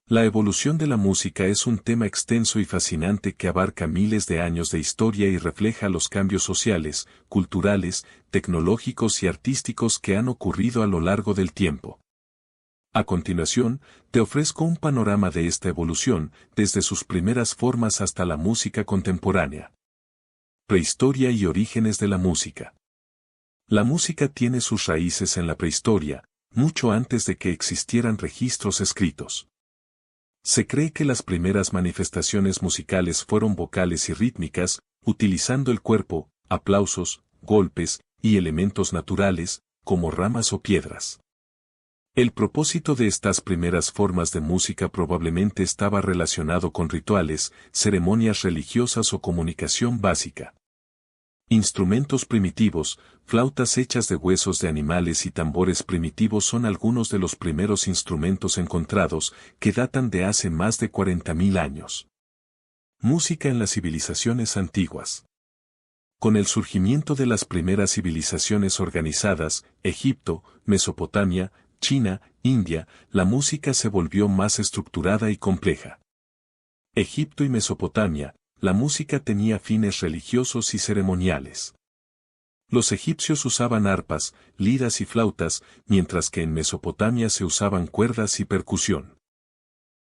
La evolución de la música es un tema extenso y fascinante que abarca miles de años de historia y refleja los cambios sociales, culturales, tecnológicos y artísticos que han ocurrido a lo largo del tiempo. A continuación, te ofrezco un panorama de esta evolución, desde sus primeras formas hasta la música contemporánea. Prehistoria y orígenes de la música. La música tiene sus raíces en la prehistoria, mucho antes de que existieran registros escritos. Se cree que las primeras manifestaciones musicales fueron vocales y rítmicas, utilizando el cuerpo, aplausos, golpes, y elementos naturales, como ramas o piedras. El propósito de estas primeras formas de música probablemente estaba relacionado con rituales, ceremonias religiosas o comunicación básica. Instrumentos primitivos, flautas hechas de huesos de animales y tambores primitivos son algunos de los primeros instrumentos encontrados, que datan de hace más de 40.000 años. Música en las civilizaciones antiguas. Con el surgimiento de las primeras civilizaciones organizadas, Egipto, Mesopotamia, China, India, la música se volvió más estructurada y compleja. Egipto y Mesopotamia, la música tenía fines religiosos y ceremoniales. Los egipcios usaban arpas, liras y flautas, mientras que en Mesopotamia se usaban cuerdas y percusión.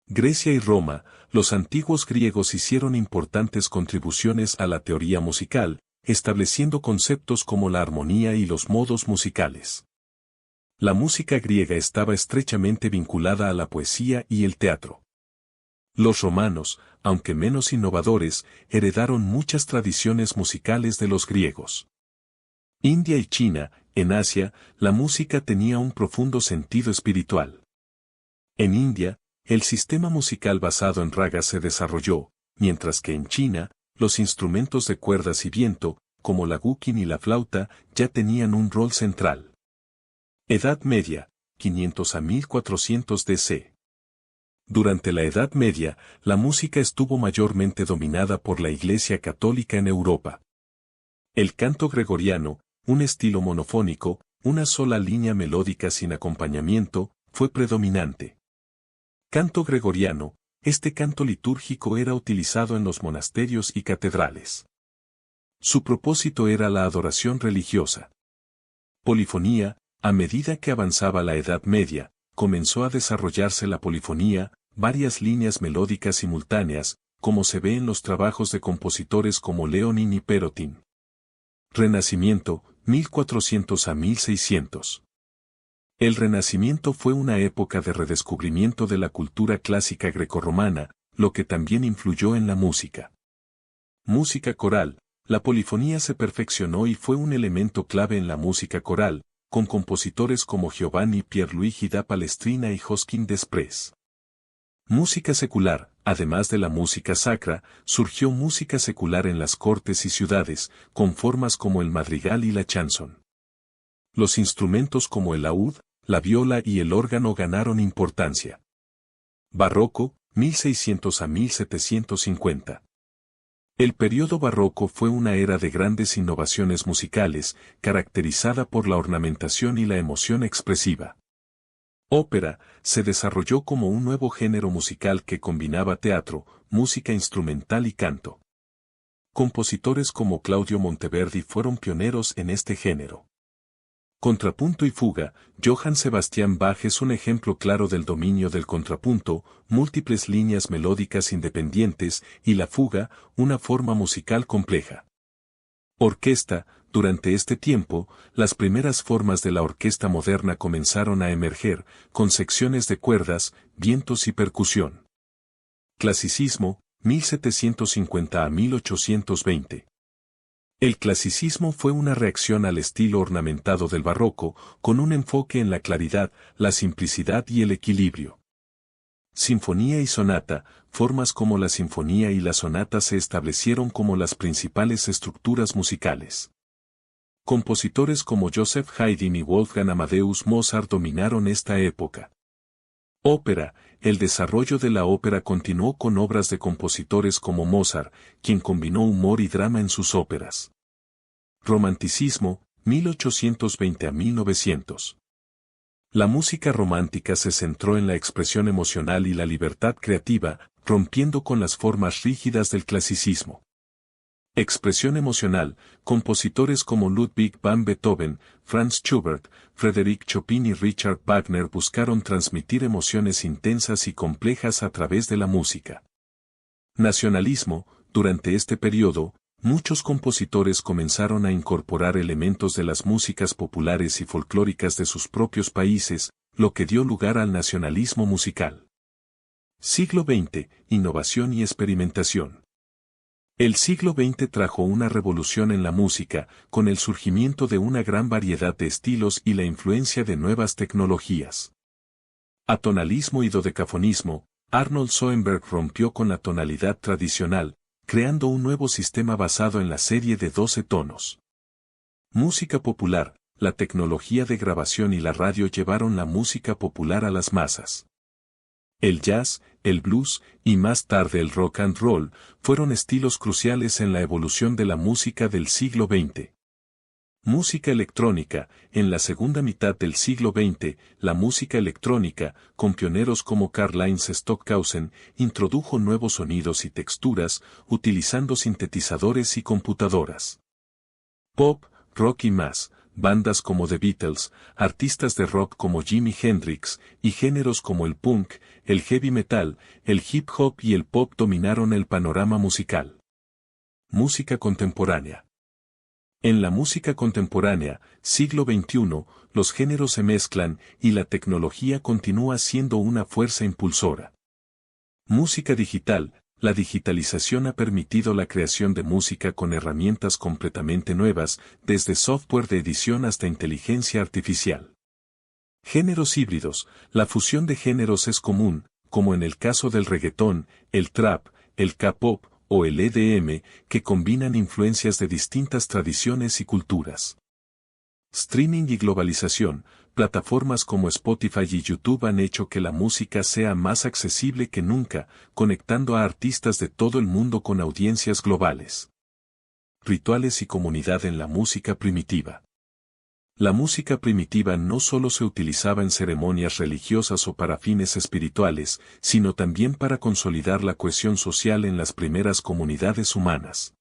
Grecia y Roma, los antiguos griegos hicieron importantes contribuciones a la teoría musical, estableciendo conceptos como la armonía y los modos musicales. La música griega estaba estrechamente vinculada a la poesía y el teatro. Los romanos, aunque menos innovadores, heredaron muchas tradiciones musicales de los griegos. India y China, en Asia, la música tenía un profundo sentido espiritual. En India, el sistema musical basado en ragas se desarrolló, mientras que en China, los instrumentos de cuerdas y viento, como la guqin y la flauta, ya tenían un rol central. Edad Media, 500 a 1400 DC. Durante la Edad Media, la música estuvo mayormente dominada por la Iglesia Católica en Europa. El canto gregoriano, un estilo monofónico, una sola línea melódica sin acompañamiento, fue predominante. Canto gregoriano, este canto litúrgico era utilizado en los monasterios y catedrales. Su propósito era la adoración religiosa. Polifonía, a medida que avanzaba la Edad Media, comenzó a desarrollarse la polifonía, varias líneas melódicas simultáneas, como se ve en los trabajos de compositores como Leonin y Perotin. Renacimiento, 1400 a 1600. El Renacimiento fue una época de redescubrimiento de la cultura clásica grecorromana, lo que también influyó en la música. Música coral, la polifonía se perfeccionó y fue un elemento clave en la música coral, con compositores como Giovanni Pierluigi da Palestrina y Josquin Desprez. Música secular, además de la música sacra, surgió música secular en las cortes y ciudades, con formas como el madrigal y la chanson. Los instrumentos como el laúd, la viola y el órgano ganaron importancia. Barroco, 1600 a 1750. El período barroco fue una era de grandes innovaciones musicales, caracterizada por la ornamentación y la emoción expresiva. Ópera, se desarrolló como un nuevo género musical que combinaba teatro, música instrumental y canto. Compositores como Claudio Monteverdi fueron pioneros en este género. Contrapunto y fuga, Johann Sebastian Bach es un ejemplo claro del dominio del contrapunto, múltiples líneas melódicas independientes, y la fuga, una forma musical compleja. Orquesta, durante este tiempo, las primeras formas de la orquesta moderna comenzaron a emerger, con secciones de cuerdas, vientos y percusión. Clasicismo, 1750 a 1820. El clasicismo fue una reacción al estilo ornamentado del barroco, con un enfoque en la claridad, la simplicidad y el equilibrio. Sinfonía y sonata, formas como la sinfonía y la sonata se establecieron como las principales estructuras musicales. Compositores como Joseph Haydn y Wolfgang Amadeus Mozart dominaron esta época. Ópera, el desarrollo de la ópera continuó con obras de compositores como Mozart, quien combinó humor y drama en sus óperas. Romanticismo, 1820 a 1900. La música romántica se centró en la expresión emocional y la libertad creativa, rompiendo con las formas rígidas del clasicismo. Expresión emocional, compositores como Ludwig van Beethoven, Franz Schubert, Frédéric Chopin y Richard Wagner buscaron transmitir emociones intensas y complejas a través de la música. Nacionalismo, durante este periodo, muchos compositores comenzaron a incorporar elementos de las músicas populares y folclóricas de sus propios países, lo que dio lugar al nacionalismo musical. Siglo XX, innovación y experimentación. El siglo XX trajo una revolución en la música, con el surgimiento de una gran variedad de estilos y la influencia de nuevas tecnologías. Atonalismo y dodecafonismo, Arnold Schoenberg rompió con la tonalidad tradicional, creando un nuevo sistema basado en la serie de 12 tonos. Música popular, la tecnología de grabación y la radio llevaron la música popular a las masas. El jazz, el blues, y más tarde el rock and roll, fueron estilos cruciales en la evolución de la música del siglo XX. Música electrónica, en la segunda mitad del siglo XX, la música electrónica, con pioneros como Karlheinz Stockhausen, introdujo nuevos sonidos y texturas, utilizando sintetizadores y computadoras. Pop, rock y más, bandas como The Beatles, artistas de rock como Jimi Hendrix, y géneros como el punk, el heavy metal, el hip hop y el pop dominaron el panorama musical. Música contemporánea. En la música contemporánea, siglo XXI, los géneros se mezclan y la tecnología continúa siendo una fuerza impulsora. Música digital. La digitalización ha permitido la creación de música con herramientas completamente nuevas, desde software de edición hasta inteligencia artificial. Géneros híbridos. La fusión de géneros es común, como en el caso del reggaetón, el trap, el K-pop o el EDM, que combinan influencias de distintas tradiciones y culturas. Streaming y globalización. Plataformas como Spotify y YouTube han hecho que la música sea más accesible que nunca, conectando a artistas de todo el mundo con audiencias globales. Rituales y comunidad en la música primitiva. La música primitiva no solo se utilizaba en ceremonias religiosas o para fines espirituales, sino también para consolidar la cohesión social en las primeras comunidades humanas.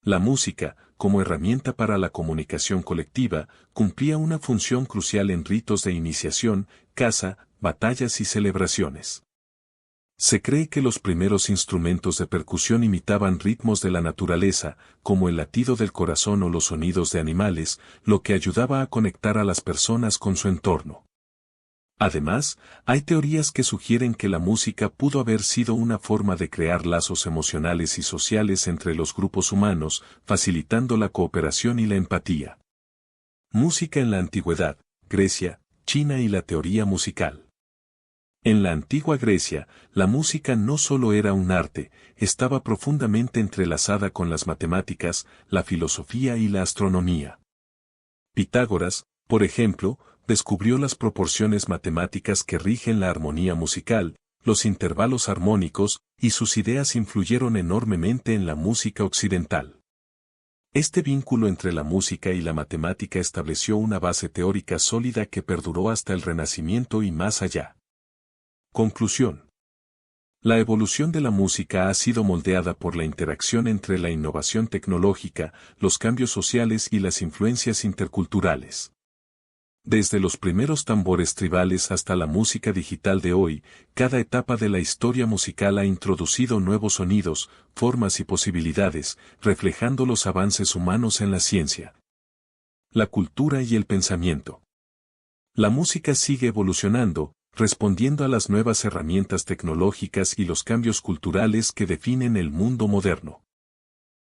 La música, como herramienta para la comunicación colectiva, cumplía una función crucial en ritos de iniciación, caza, batallas y celebraciones. Se cree que los primeros instrumentos de percusión imitaban ritmos de la naturaleza, como el latido del corazón o los sonidos de animales, lo que ayudaba a conectar a las personas con su entorno. Además, hay teorías que sugieren que la música pudo haber sido una forma de crear lazos emocionales y sociales entre los grupos humanos, facilitando la cooperación y la empatía. Música en la antigüedad, Grecia, China y la teoría musical. En la antigua Grecia, la música no solo era un arte, estaba profundamente entrelazada con las matemáticas, la filosofía y la astronomía. Pitágoras, por ejemplo, descubrió las proporciones matemáticas que rigen la armonía musical, los intervalos armónicos, y sus ideas influyeron enormemente en la música occidental. Este vínculo entre la música y la matemática estableció una base teórica sólida que perduró hasta el Renacimiento y más allá. Conclusión. La evolución de la música ha sido moldeada por la interacción entre la innovación tecnológica, los cambios sociales y las influencias interculturales. Desde los primeros tambores tribales hasta la música digital de hoy, cada etapa de la historia musical ha introducido nuevos sonidos, formas y posibilidades, reflejando los avances humanos en la ciencia, la cultura y el pensamiento. La música sigue evolucionando, respondiendo a las nuevas herramientas tecnológicas y los cambios culturales que definen el mundo moderno.